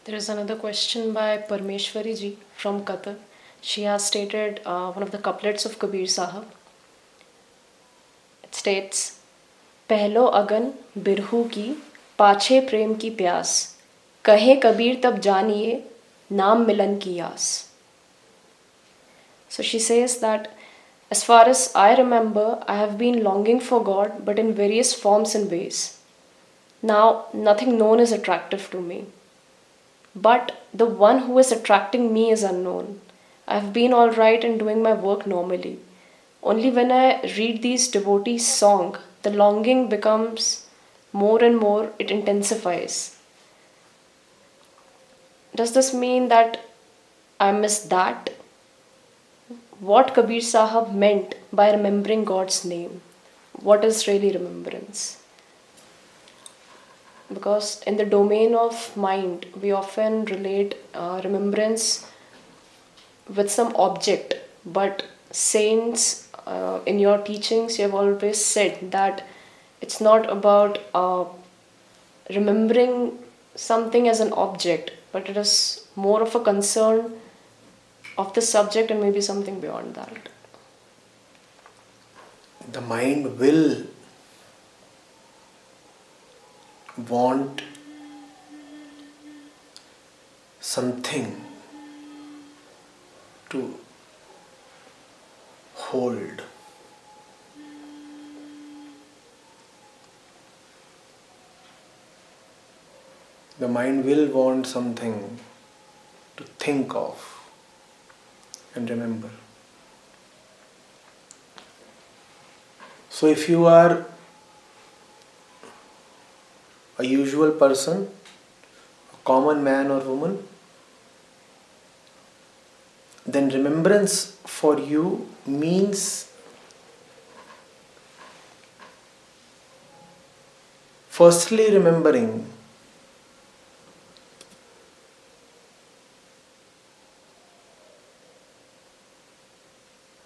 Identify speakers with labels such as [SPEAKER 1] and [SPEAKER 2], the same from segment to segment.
[SPEAKER 1] There is another question by Parmeshwari ji from Qatar. She has stated one of the couplets of Kabir Saheb. It states, पहलो अगन बिरहू की पाछे प्रेम की प्यास कहे कबीर तब जानिए नाम मिलन की आस. So she says that as far as I remember, I have been longing for God, but in various forms and ways. Now, nothing known is attractive to me. But the one who is attracting me is unknown. I have been all right in doing my work normally. Only when I read these devotees' song, the longing becomes more and more, it intensifies. Does this mean that I miss that? What Kabir Saheb meant by remembering God's name? What is really remembrance? Because in the domain of mind, we often relate remembrance with some object, but saints, in your teachings, you have always said that it's not about remembering something as an object, but it is more of a concern of the subject and maybe something beyond that.
[SPEAKER 2] The mind will want something to hold. The mind will want something to think of and remember. So if you are a usual person, a common man or woman, then remembrance for you means firstly remembering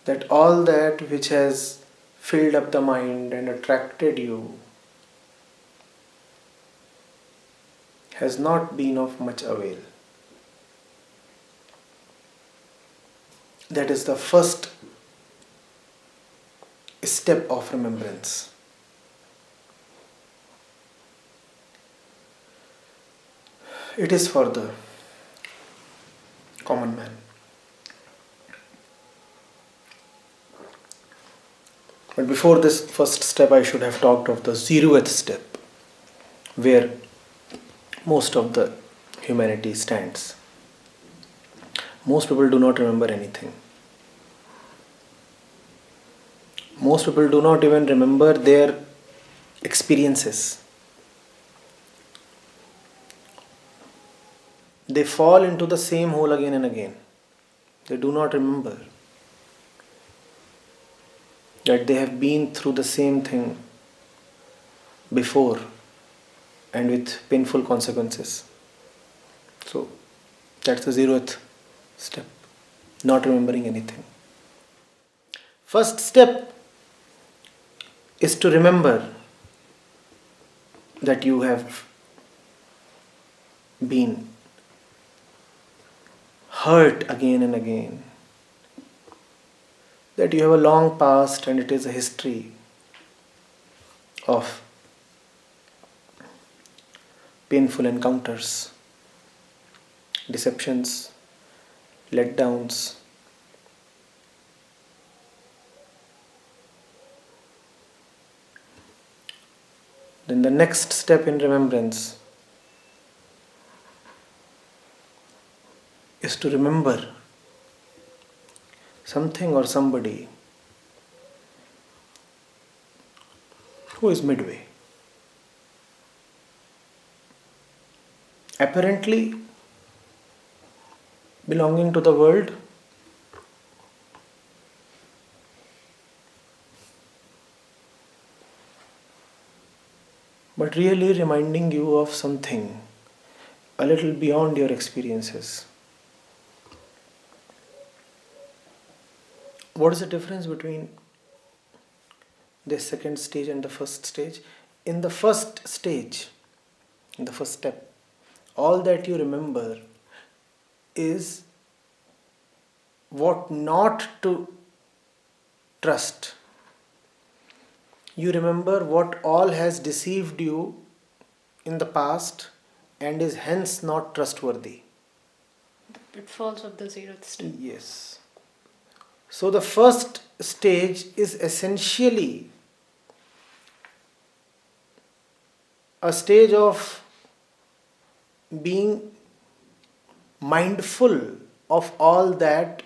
[SPEAKER 2] that all that which has filled up the mind and attracted you has not been of much avail. That is the first step of remembrance. It is for the common man. But before this first step, I should have talked of the 0th step, where most of the humanity stands. Most people do not remember anything. Most people do not even remember their experiences. They fall into the same hole again and again. They do not remember that they have been through the same thing before and with painful consequences. So that's the 0th step, not remembering anything. First step is to remember that you have been hurt again and again, that you have a long past and it is a history of painful encounters, deceptions, letdowns. Then the next step in remembrance is to remember something or somebody who is midway. Apparently belonging to the world, but really reminding you of something a little beyond your experiences. What is the difference between the second stage and the first stage? In the first stage, in the first step, all that you remember is what not to trust. You remember what all has deceived you in the past and is hence not trustworthy.
[SPEAKER 1] The pitfalls of the zeroth step.
[SPEAKER 2] Yes. So the first stage is essentially a stage of being mindful of all that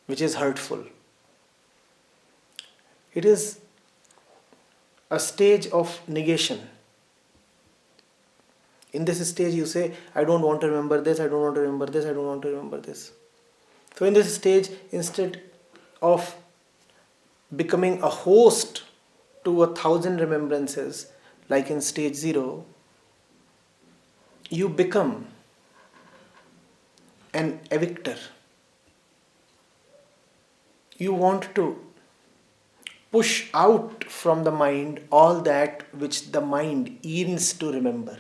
[SPEAKER 2] which is hurtful. It is a stage of negation. In this stage you say, I don't want to remember this, I don't want to remember this, I don't want to remember this. So in this stage, instead of becoming a host to 1,000 remembrances, like in stage 0, you become an evictor. You want to push out from the mind all that which the mind yearns to remember.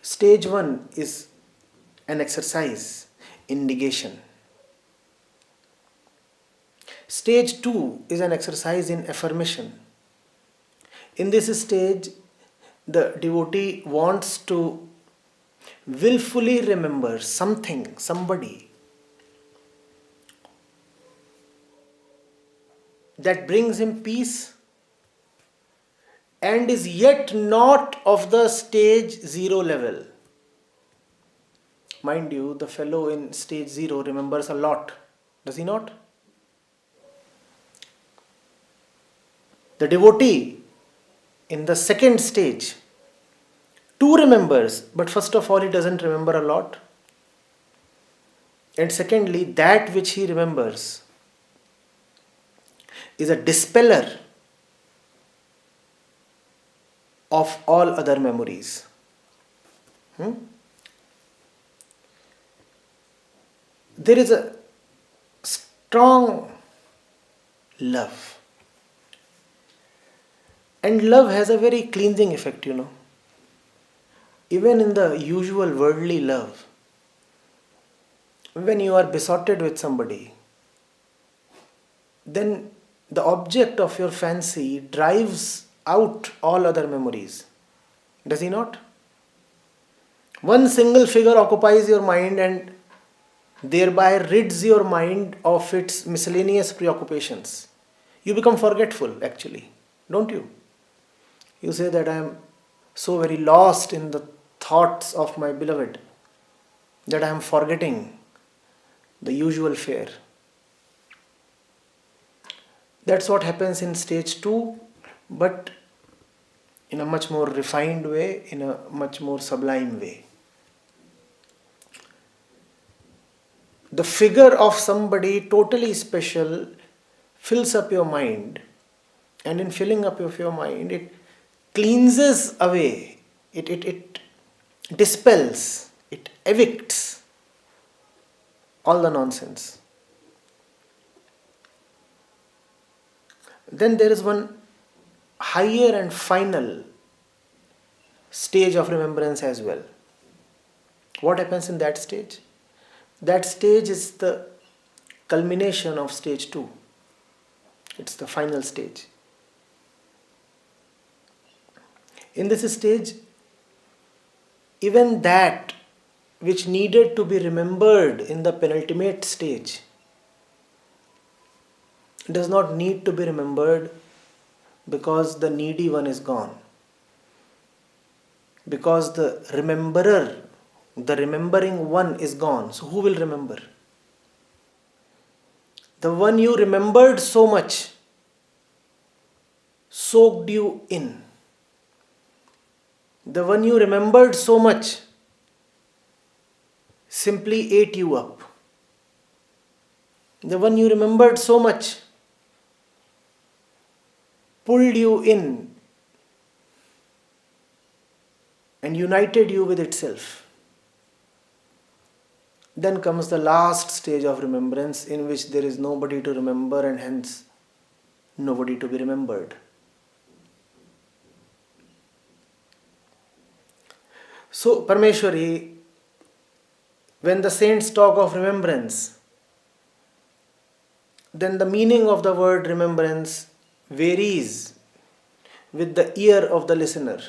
[SPEAKER 2] Stage 1 is an exercise in negation. Stage 2 is an exercise in affirmation. In this stage, the devotee wants to willfully remember something, somebody that brings him peace and is yet not of the stage 0 level. Mind you, the fellow in stage 0 remembers a lot, does he not? The devotee in the second stage too remembers, but first of all he doesn't remember a lot. And secondly, that which he remembers is a dispeller of all other memories. There is a strong love. And love has a very cleansing effect, Even in the usual worldly love, when you are besotted with somebody, then the object of your fancy drives out all other memories. Does he not? One single figure occupies your mind and thereby rids your mind of its miscellaneous preoccupations. You become forgetful, actually, don't you? You say that I am so very lost in the thoughts of my beloved that I am forgetting the usual fare. That's what happens in stage 2, but in a much more refined way, in a much more sublime way. The figure of somebody totally special fills up your mind, and in filling up of your mind, it cleanses away, it dispels, it evicts all the nonsense. Then there is one higher and final stage of remembrance as well. What happens in that stage? That stage is the culmination of stage 2. It's the final stage. In this stage, even that which needed to be remembered in the penultimate stage does not need to be remembered because the needy one is gone. Because the rememberer, the remembering one is gone. So who will remember? The one you remembered so much soaked you in. The one you remembered so much simply ate you up. The one you remembered so much pulled you in and united you with itself. Then comes the last stage of remembrance, in which there is nobody to remember and hence nobody to be remembered. So, Parmeshwari, when the saints talk of remembrance, then the meaning of the word remembrance varies with the ear of the listener.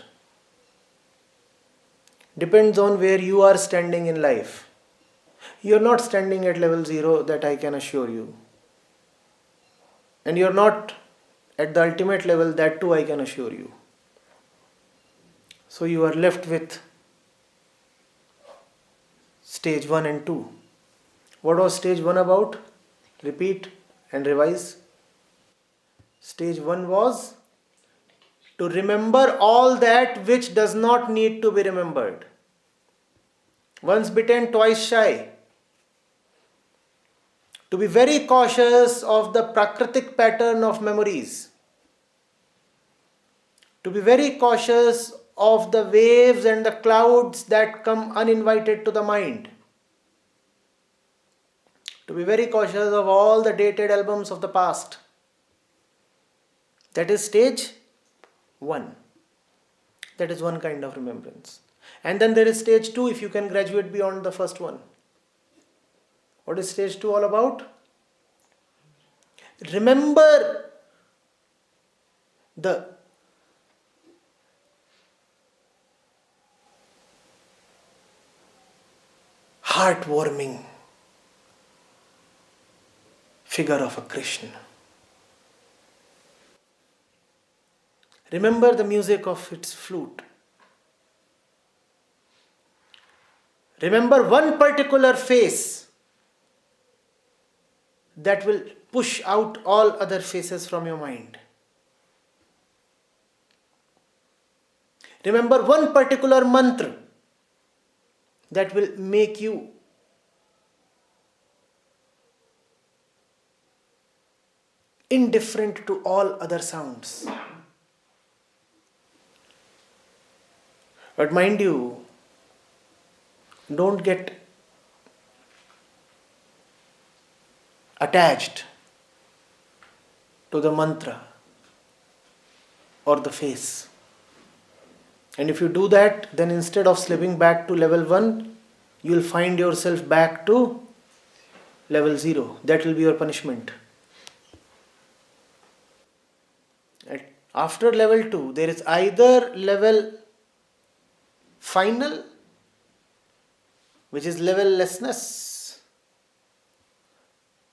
[SPEAKER 2] Depends on where you are standing in life. You are not standing at level 0, that I can assure you. And you are not at the ultimate level, that too I can assure you. So you are left with stage 1 and 2. What was stage 1 about? Repeat and revise. Stage 1 was to remember all that which does not need to be remembered. Once bitten, twice shy. To be very cautious of the prakritic pattern of memories. To be very cautious of the waves and the clouds that come uninvited to the mind. To be very cautious of all the dated albums of the past. That is stage 1. That is one kind of remembrance. And then there is stage 2, if you can graduate beyond the first one. What is stage 2 all about? Remember the heartwarming figure of a Krishna. Remember the music of its flute. Remember one particular face that will push out all other faces from your mind. Remember one particular mantra that will make you indifferent to all other sounds. But mind you, don't get attached to the mantra or the face. And if you do that, then instead of slipping back to level 1, you will find yourself back to level 0. That will be your punishment. And after level 2, there is either level final, which is levellessness,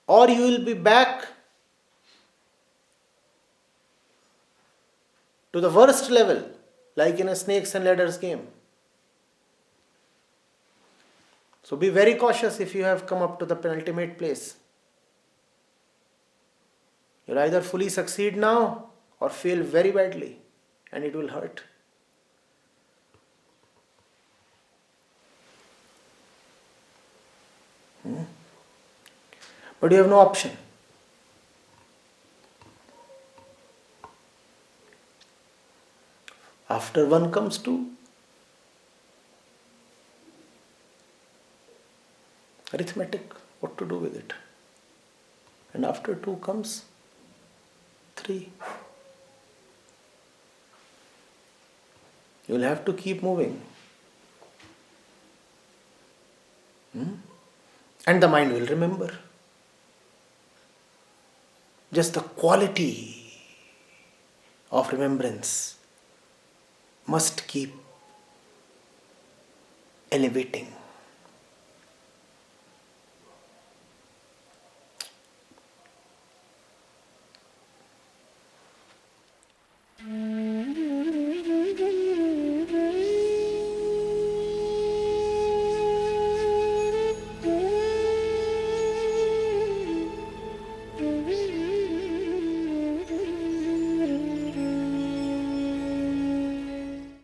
[SPEAKER 2] or you will be back to the worst level, like in a snakes and ladders game. So be very cautious if you have come up to the penultimate place. You'll either fully succeed now or fail very badly, and it will hurt. But you have no option. After 1 comes 2. Arithmetic, what to do with it. And after 2 comes 3. You will have to keep moving. And the mind will remember. Just the quality of remembrance must keep elevating.